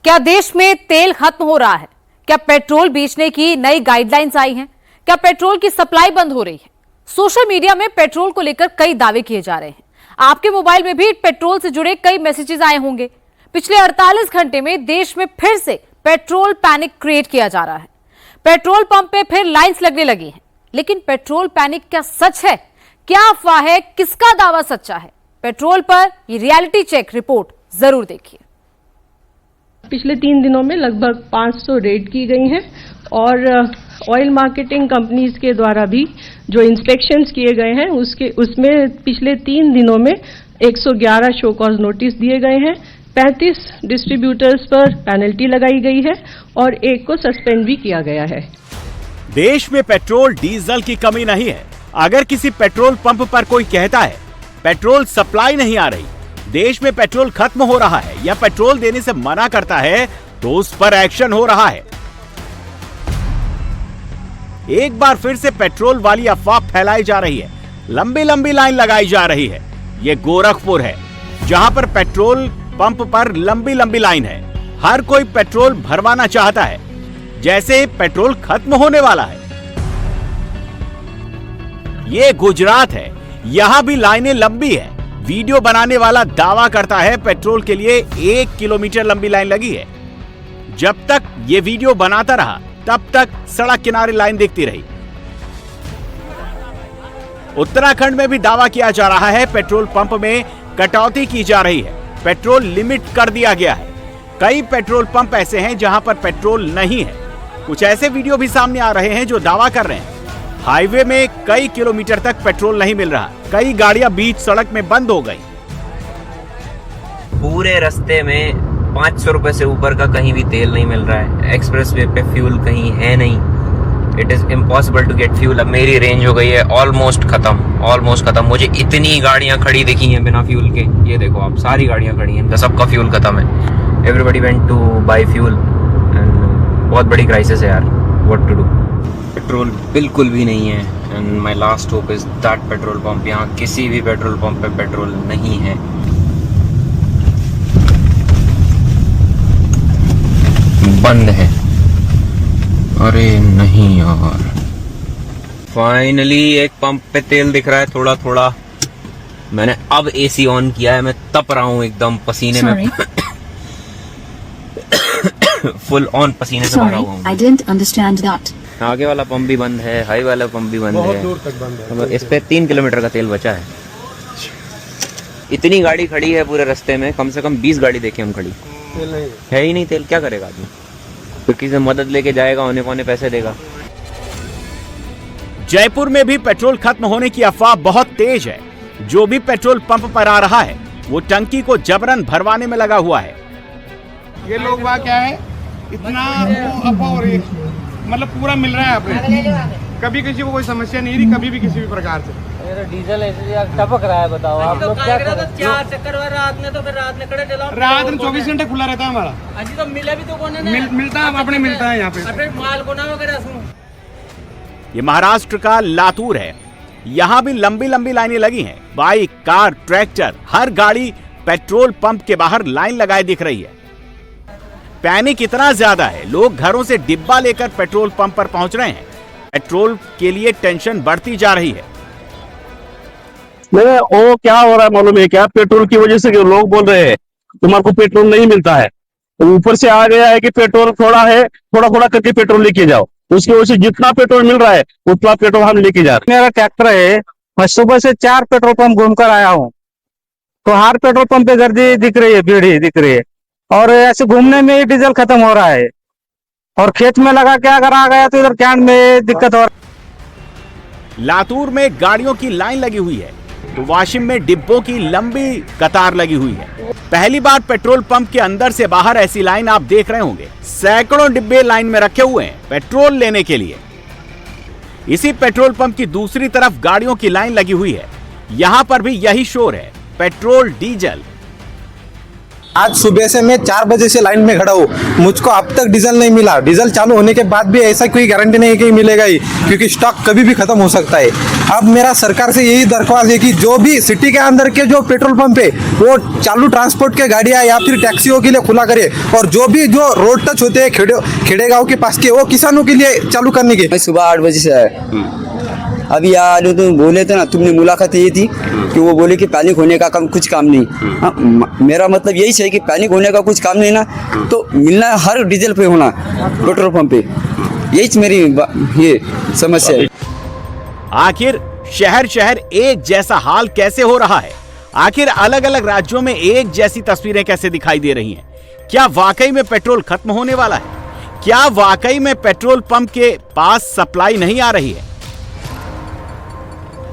क्या देश में तेल खत्म हो रहा है? क्या पेट्रोल बेचने की नई गाइडलाइंस आई हैं? क्या पेट्रोल की सप्लाई बंद हो रही है? सोशल मीडिया में पेट्रोल को लेकर कई दावे किए जा रहे हैं। आपके मोबाइल में भी पेट्रोल से जुड़े कई मैसेजेस आए होंगे। पिछले 48 घंटे में देश में फिर से पेट्रोल पैनिक क्रिएट किया जा रहा है। पेट्रोल पंप पे फिर लाइंस लगने लगी हैं। लेकिन पेट्रोल पैनिक क्या सच है? क्या अफवाह है? किसका दावा सच्चा है? पेट्रोल पर ये रियलिटी चेक रिपोर्ट जरूर देखिए। पिछले 3 दिनों में लगभग 500 रेड की गई हैं और ऑयल मार्केटिंग कंपनीज के द्वारा भी जो इंस्पेक्शंस किए गए हैं उसमें पिछले 3 दिनों में 111 शो कॉज नोटिस दिए गए हैं। 35 डिस्ट्रीब्यूटर्स पर पेनल्टी लगाई गई है और एक को सस्पेंड भी किया गया है। देश में पेट्रोल डीजल की कमी नहीं है। अगर किसी पेट्रोल पंप पर कोई कहता है पेट्रोल सप्लाई नहीं आ रही, देश में पेट्रोल खत्म हो रहा है या पेट्रोल देने से मना करता है, तो उस पर एक्शन हो रहा है। एक बार फिर से पेट्रोल वाली अफवाह फैलाई जा रही है। लंबी लंबी लाइन लगाई जा रही है। ये गोरखपुर है, जहां पर पेट्रोल पंप पर लंबी लंबी लाइन है। हर कोई पेट्रोल भरवाना चाहता है, जैसे पेट्रोल खत्म होने वाला है। ये गुजरात है, यहां भी लाइनें लंबी है। वीडियो बनाने वाला दावा करता है पेट्रोल के लिए 1 किलोमीटर लंबी लाइन लगी है। जब तक ये वीडियो बनाता रहा, तब तक सड़क किनारे लाइन दिखती रही। उत्तराखंड में भी दावा किया जा रहा है पेट्रोल पंप में कटौती की जा रही है। पेट्रोल लिमिट कर दिया गया है। कई पेट्रोल पंप ऐसे हैं जहां पर पेट्रोल नहीं है। कुछ ऐसे वीडियो भी सामने आ रहे हैं जो दावा कर रहे हैं हाईवे में कई किलोमीटर तक पेट्रोल नहीं मिल रहा। कई गाड़ियां बीच सड़क में बंद हो गई। पूरे रास्ते में 500 रुपए से ऊपर का कहीं भी तेल नहीं मिल रहा है। एक्सप्रेस वे पे फ्यूल कहीं है नहीं। It is impossible to get fuel. अब मेरी रेंज हो गई है ऑलमोस्ट खत्म। मुझे इतनी गाड़ियां खड़ी दिखी हैं बिना फ्यूल के। ये देखो आप, सारी गाड़ियां खड़ी हैं, सबका फ्यूल खत्म है। Everybody went to buy fuel and बहुत बड़ी क्राइसिस है यार। What to do? पेट्रोल बिल्कुल भी नहीं है and my last hope is that petrol pump, यहाँ किसी भी पेट्रोल पंप पे पेट्रोल नहीं है। बंद है। अरे नहीं यार। फाइनली एक पंप पे तेल दिख रहा है थोड़ा थोड़ा। मैंने अब एसी ऑन किया है। मैं तप रहा हूँ एकदम पसीने में। फुल ऑन पसीने से भरा हुआ हूँ। I didn't understand that. आगे वाला पंप भी बंद है, हाई वाला पंप भी बंद है। बहुत दूर तक बंद है। इस पे 3 किलोमीटर का तेल बचा है। इतनी गाड़ी खड़ी है पूरे रास्ते में, कम से कम 20 गाड़ी देखे हम खड़ी। तेल नहीं है ही नहीं। तेल क्या करेगा आदमी? तो किसी से मदद लेके जाएगा, औने पौने पैसे देगा। जयपुर में भी पेट्रोल खत्म होने की अफवाह बहुत तेज है। जो भी पेट्रोल पंप पर आ रहा है, वो टंकी को जबरन भरवाने में लगा हुआ है। ये लोग वहाँ क्या है, इतना अफवाह हो रही है, मतलब पूरा मिल रहा है आपने। कभी किसी को कोई समस्या नहीं रही, कभी भी किसी भी प्रकार से। तो डीजल ऐसे टपक रहा है, बताओ आप लोग क्या करें? 4 चक्कर रात में, तो फिर रात में खड़े चलाओ। रात में 24 घंटे खुला रहता है हमारा। अजी तो मिला भी तो कौन है? मिलता है अपने, मिलता है यहाँ पे अपने माल को ना वगैरह सुनो। ये महाराष्ट्र का लातूर है। यहाँ भी लंबी लंबी लाइनें लगी हैं। बाइक, कार, ट्रैक्टर, हर गाड़ी पेट्रोल पंप के बाहर लाइन लगाए दिख रही है। पैनिक इतना ज्यादा है, लोग घरों से डिब्बा लेकर पेट्रोल पंप पर पहुंच रहे हैं। पेट्रोल के लिए टेंशन बढ़ती जा रही है। वो क्या हो रहा है मालूम है क्या? पेट्रोल की वजह से लोग बोल रहे हैं तुम्हारे को पेट्रोल नहीं मिलता है। तो ऊपर से आ गया है कि पेट्रोल थोड़ा है, थोड़ा करके पेट्रोल लेके जाओ। उसकी वजह से जितना पेट्रोल मिल रहा है उतना पेट्रोल हम लेके जा रहे हैं। मेरा ट्रैक्टर है, मैं सुबह से 4 पेट्रोल पंप घूमकर आया हूँ, तो हर पेट्रोल पंप पे गर्दी दिख रही है, भीड़ ही दिख रही है। और ऐसे घूमने में ही डीजल खत्म हो रहा है। और खेत में लगा के अगर आ गया तो इधर कैंट में दिक्कत हो रहा है। लातूर में गाड़ियों की लाइन लगी हुई है, तो वाशिम में डिब्बों की लंबी कतार लगी हुई है। पहली बार पेट्रोल पंप के अंदर से बाहर ऐसी लाइन आप देख रहे होंगे। सैकड़ों डिब्बे लाइन में रखे हुए हैं पेट्रोल लेने के लिए। इसी पेट्रोल पंप की दूसरी तरफ गाड़ियों की लाइन लगी हुई है। यहां पर भी यही शोर है, पेट्रोल डीजल। आज सुबह से मैं 4 बजे से लाइन में खड़ा हूँ, मुझको अब तक डीजल नहीं मिला। डीजल चालू होने के बाद भी ऐसा कोई गारंटी नहीं है कि मिलेगा ही, क्योंकि स्टॉक कभी भी खत्म हो सकता है। अब मेरा सरकार से यही दरख्वास्त है कि जो भी सिटी के अंदर के जो पेट्रोल पंप है वो चालू ट्रांसपोर्ट के गाड़ियाँ या फिर टैक्सियों के लिए खुला करे, और जो भी जो रोड टच होते हैं खेड़े गाँव के पास के, वो किसानों के लिए चालू करने के। सुबह 8 बजे से आया। अभी यार जो तुम बोले थे ना, तुमने मुलाकात ये थी कि वो बोले कि पैनिक होने का कुछ काम नहीं। हाँ, मेरा मतलब यही है कि पैनिक होने का कुछ काम नहीं ना, तो मिलना हर डीजल पे होना, पेट्रोल पंप पे, यही मेरी ये समस्या है। आखिर शहर शहर एक जैसा हाल कैसे हो रहा है? आखिर अलग अलग राज्यों में एक जैसी तस्वीरें कैसे दिखाई दे रही हैं? क्या वाकई में पेट्रोल खत्म होने वाला है? क्या वाकई में पेट्रोल पंप के पास सप्लाई नहीं आ रही है?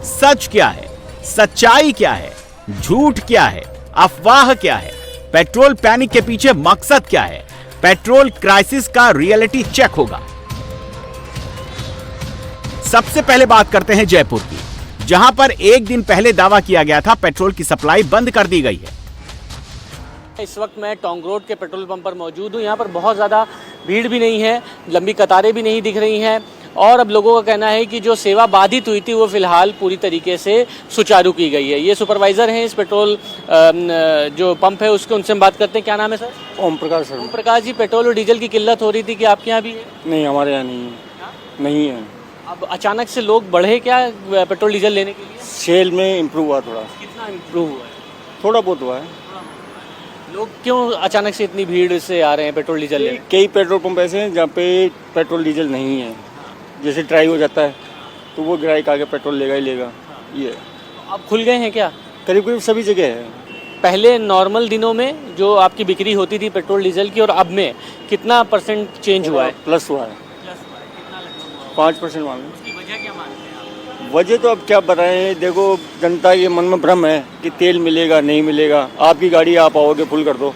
सच क्या है? सच्चाई क्या है? झूठ क्या है? अफवाह क्या है? पेट्रोल पैनिक के पीछे मकसद क्या है? पेट्रोल क्राइसिस का रियलिटी चेक होगा। सबसे पहले बात करते हैं जयपुर की, जहां पर एक दिन पहले दावा किया गया था पेट्रोल की सप्लाई बंद कर दी गई है। इस वक्त मैं टोंक रोड के पेट्रोल पंप पर मौजूद हूँ। यहाँ पर बहुत ज़्यादा भीड़ भी नहीं है, लंबी कतारें भी नहीं दिख रही हैं, और अब लोगों का कहना है कि जो सेवा बाधित हुई थी वो फिलहाल पूरी तरीके से सुचारू की गई है। ये सुपरवाइजर हैं इस पेट्रोल जो पंप है उसके, उनसे हम बात करते हैं। क्या नाम है sir? Om Prakash sir. Om Prakash ji, petrol और डीजल की किल्लत हो रही थी कि आपके यहाँ भी है? नहीं, हमारे यहाँ नहीं है। नहीं है। अब अचानक से लोग बढ़े क्या पेट्रोल डीजल लेने के लिए? सेल में इम्प्रूव हुआ थोड़ा। कितना इम्प्रूव हुआ है? थोड़ा बहुत हुआ है। लोग क्यों अचानक से इतनी भीड़ से आ रहे हैं पेट्रोल डीजल लेने? कई पेट्रोल पंप ऐसे हैं जहाँ पे पेट्रोल डीजल नहीं है, जैसे ड्राई हो जाता है तो वो ग्राहक आगे पेट्रोल लेगा ही लेगा। ये अब खुल गए हैं क्या? करीब करीब सभी जगह है। पहले नॉर्मल दिनों में जो आपकी बिक्री होती थी पेट्रोल डीजल की और अब में कितना % चेंज हुआ है? प्लस हुआ है। 5% मान लो। उसकी वजह क्या मानते हैं आप? वजह तो अब क्या बताएं, देखो जनता के मन में भ्रम है कि तेल मिलेगा नहीं मिलेगा, आपकी गाड़ी आप आओगे फुल कर दो,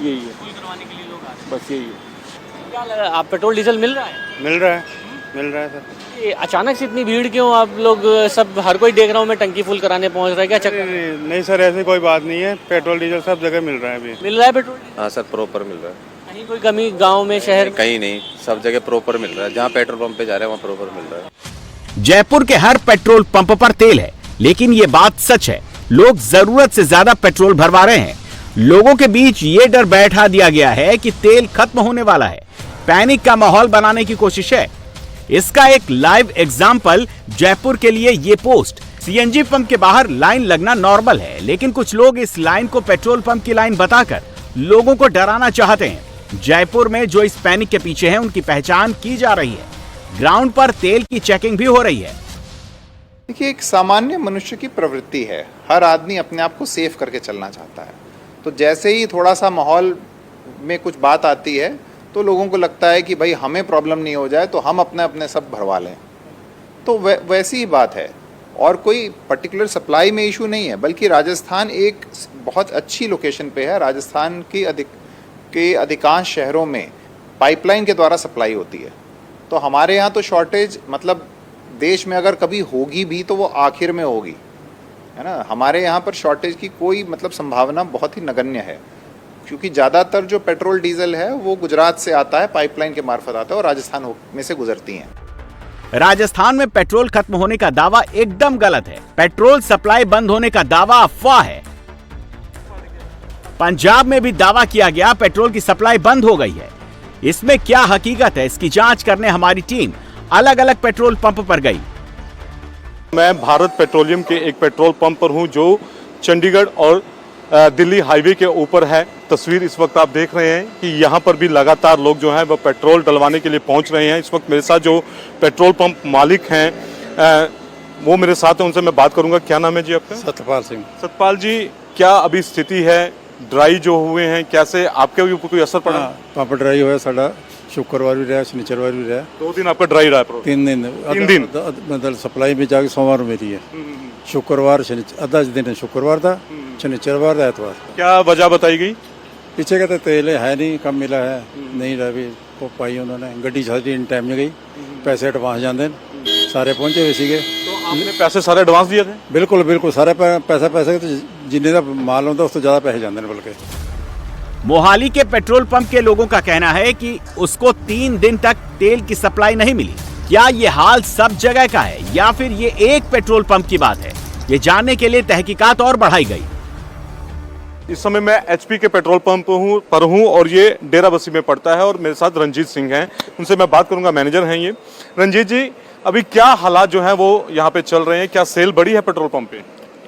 यही है। फुल करवाने के लिए लोग आ रहे हैं। बस यही है। क्या लगा, आप पेट्रोल डीजल मिल रहा है? मिल रहा है सर। ये अचानक से इतनी भीड़ क्यों? आप लोग सब, हर कोई देख रहा हूँ मैं, टंकी फुल कराने पहुँच रहा है, क्या चक्कर? नहीं सर, ऐसी कोई बात नहीं है, पेट्रोल डीजल सब जगह मिल रहा है अभी। मिल रहा है पेट्रोल? हाँ सर, प्रॉपर मिल रहा है। कहीं कोई कमी गांव में, शहर? कहीं नहीं, सब जगह प्रॉपर मिल रहा है। जहाँ पेट्रोल पंप पे जा रहे हैं वहाँ प्रॉपर मिल रहा है। जयपुर के हर पेट्रोल पंप पर तेल है, लेकिन ये बात सच है, लोग जरूरत से ज्यादा पेट्रोल भरवा रहे हैं। लोगों के बीच ये डर बैठा दिया गया है कि तेल खत्म होने वाला है। पैनिक का माहौल बनाने की कोशिश है। इसका एक लाइव एग्जाम्पल जयपुर के लिए ये पोस्ट। सीएनजी पंप के बाहर लाइन लगना नॉर्मल है, लेकिन कुछ लोग इस लाइन को पेट्रोल पंप की लाइन बताकर लोगों को डराना चाहते हैं। जयपुर में जो इस पैनिक के पीछे हैं उनकी पहचान की जा रही है। ग्राउंड पर तेल की चेकिंग भी हो रही है। देखिए, एक सामान्य मनुष्य की प्रवृत्ति है, हर आदमी अपने आप को सेफ करके चलना चाहता है। तो जैसे ही थोड़ा सा माहौल में कुछ बात आती है तो लोगों को लगता है कि भाई हमें प्रॉब्लम नहीं हो जाए तो हम अपने अपने सब भरवा लें। तो वैसी ही बात है, और कोई पर्टिकुलर सप्लाई में इशू नहीं है, बल्कि राजस्थान एक बहुत अच्छी लोकेशन पे है। राजस्थान के अधिकांश शहरों में पाइपलाइन के द्वारा सप्लाई होती है। तो हमारे यहाँ तो शॉर्टेज, मतलब देश में अगर कभी होगी भी तो वो आखिर में होगी, है ना। हमारे यहाँ पर शॉर्टेज की कोई मतलब संभावना बहुत ही नगण्य है, क्योंकि ज़्यादातर जो पेट्रोल डीजल है वो गुजरात से आता है, पाइपलाइन के मार्फत आता है और राजस्थान में से गुजरती हैं। राजस्थान में पेट्रोल खत्म होने का दावा एकदम गलत है। पेट्रोल सप्लाई बंद होने का दावा अफवाह है। पंजाब में भी दावा किया गया पेट्रोल की सप्लाई बंद हो गई है। इसमें क्या हकीकत है, इसकी जांच करने हमारी टीम अलग अलग पेट्रोल पंप पर गई। मैं भारत पेट्रोलियम के एक पेट्रोल पंप पर हूं जो चंडीगढ़ और दिल्ली हाईवे के ऊपर है। तस्वीर इस वक्त आप देख रहे हैं कि यहाँ पर भी लगातार लोग जो हैं वो पेट्रोल डलवाने के लिए पहुँच रहे हैं। इस वक्त मेरे साथ जो पेट्रोल पंप मालिक हैं वो मेरे साथ हैं, उनसे मैं बात करूँगा। क्या नाम है जी आपका? सतपाल सिंह। सतपाल जी, क्या अभी स्थिति है? ड्राई जो हुए हैं, कैसे आपके ऊपर कोई असर पड़ा? पंप ड्राई हुआ साढ़ा, शुक्रवार भी रहा, शनिचरवार भी रहा। 2 दिन आपका ड्राई रहा? 3 दिन। मतलब सप्लाई में जाके सोमवार मेरी है, शुक्रवार आधा दिन शुक्रवार था, शनिचरवार था, एतवार। क्या वजह बताई गई? पीछे कहते तेल है नहीं, कम मिला है, नहीं रहा भी वो पाई उन्होंने। गड्डी सारी इन टाइम में गई, पैसे एडवांस जाते सारे पहुंचे हुए सीगे। तो आपने पैसे सारे एडवांस दिए थे? बिल्कुल बिल्कुल, सारे पैसा जिन्ने का माल होता उस तो ज़्यादा पैसे जाते हैं। बल्कि मोहाली के पेट्रोल पंप के लोगों का कहना है कि उसको 3 दिन तक तेल की सप्लाई नहीं मिली। क्या ये हाल सब जगह का है या फिर ये एक पेट्रोल पंप की बात है, ये जानने के लिए तहकीकात और बढ़ाई गई। इस समय मैं एचपी के पेट्रोल पंप पर हूँ और ये डेराबस्सी में पड़ता है और मेरे साथ रंजीत सिंह हैं, उनसे मैं बात करूंगा, मैनेजर हैं ये। रंजीत जी, अभी क्या हालात जो हैं वो यहाँ पे चल रहे हैं, क्या सेल बढ़ी है पेट्रोल पंप पे?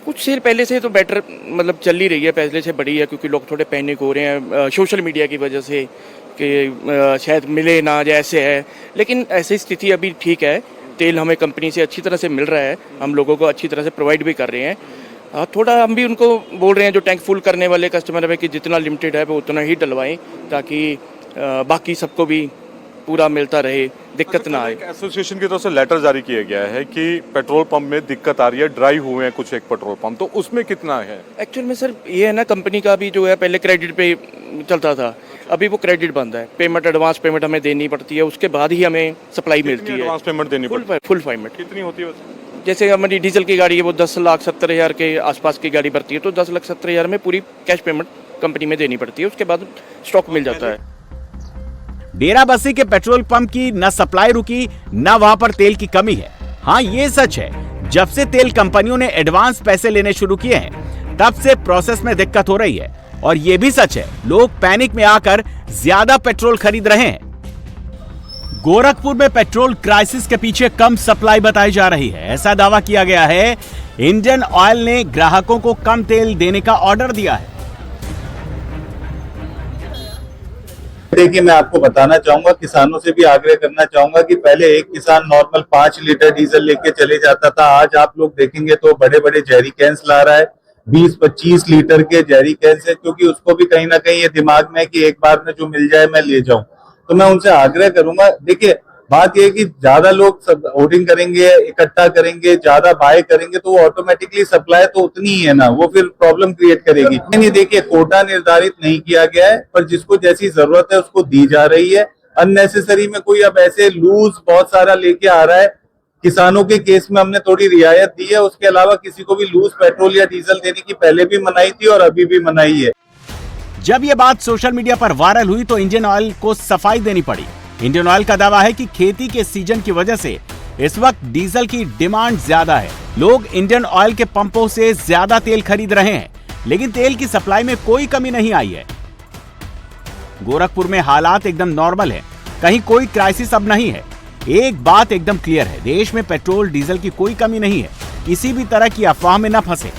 कुछ सेल पहले से तो बेटर मतलब चल ही रही है, पहले से बढ़ी है, क्योंकि लोग थोड़े पैनिक हो रहे हैं सोशल मीडिया की वजह से कि शायद मिले ना जैसे है, लेकिन ऐसी स्थिति अभी ठीक है। तेल हमें कंपनी से अच्छी तरह से मिल रहा है, हम लोगों को अच्छी तरह से प्रोवाइड भी कर रहे हैं। थोड़ा हम भी उनको बोल रहे हैं जो टैंक फुल करने वाले कस्टमर है कि जितना लिमिटेड है वो उतना ही डलवाएं, ताकि बाकी सबको भी पूरा मिलता रहे, दिक्कत ना आए। एसोसिएशन की तरफ से लेटर जारी किया गया है कि पेट्रोल पंप में दिक्कत आ रही है, ड्राई हुए हैं कुछ एक पेट्रोल पंप, तो उसमें कितना है? एक्चुअल में सर ये है ना, कंपनी का भी जो है पहले क्रेडिट पे चलता था, अभी वो क्रेडिट बंद है। पेमेंट एडवांस पेमेंट हमें देनी पड़ती है, उसके बाद ही हमें सप्लाई मिलती है। एडवांस पेमेंट देनी पड़ती है? Full payment. कितनी होती है? जैसे हमारी डीजल की गाड़ी है वो 10,70,000 के आसपास की गाड़ी भरती है, तो 10,70,000 में पूरी कैश पेमेंट कंपनी में देनी पड़ती है, उसके बाद स्टॉक मिल जाता है। डेराबस्सी के पेट्रोल पंप की न सप्लाई रुकी, न वहां पर तेल की कमी है। हाँ, ये सच है, जब से तेल कंपनियों ने एडवांस पैसे लेने शुरू किए हैं तब से प्रोसेस में दिक्कत हो रही है। और ये भी सच है, लोग पैनिक में आकर ज्यादा पेट्रोल खरीद रहे हैं। गोरखपुर में पेट्रोल क्राइसिस के पीछे कम सप्लाई बताई जा रही है, ऐसा दावा किया गया है। इंडियन ऑयल ने ग्राहकों को कम तेल देने का ऑर्डर दिया है। देखिए, मैं आपको बताना चाहूंगा, किसानों से भी आग्रह करना चाहूंगा कि पहले एक किसान नॉर्मल 5 लीटर डीजल लेके चले जाता था, आज आप लोग देखेंगे तो बड़े बड़े जेरी कैंस ला रहा है, 20-25 लीटर के जेरी कैंस है, क्योंकि उसको भी कहीं ना कहीं ये दिमाग में कि एक बार में जो मिल जाए मैं ले जाऊं। तो मैं उनसे आग्रह करूंगा, देखिए बात यह है कि ज्यादा लोग सब होर्डिंग करेंगे, इकट्ठा करेंगे, ज्यादा बाय करेंगे तो वो ऑटोमेटिकली सप्लाई तो उतनी ही है ना, वो फिर प्रॉब्लम क्रिएट करेगी। नहीं, देखिए कोटा निर्धारित नहीं किया गया है, पर जिसको जैसी जरूरत है उसको दी जा रही है। अननेसेसरी में कोई अब ऐसे लूज बहुत सारा लेके आ रहा है, किसानों के केस में हमने थोड़ी रियायत दी है, उसके अलावा किसी को भी लूज पेट्रोल या डीजल देने की पहले भी मनाही थी और अभी भी मनाही है। जब ये बात सोशल मीडिया पर वायरल हुई तो इंडियन ऑयल को सफाई देनी पड़ी। इंडियन ऑयल का दावा है कि खेती के सीजन की वजह से इस वक्त डीजल की डिमांड ज्यादा है, लोग इंडियन ऑयल के पंपों से ज्यादा तेल खरीद रहे हैं, लेकिन तेल की सप्लाई में कोई कमी नहीं आई है। गोरखपुर में हालात एकदम नॉर्मल है, कहीं कोई क्राइसिस अब नहीं है। एक बात एकदम क्लियर है, देश में पेट्रोल डीजल की कोई कमी नहीं है, किसी भी तरह की अफवाह में न फंसे।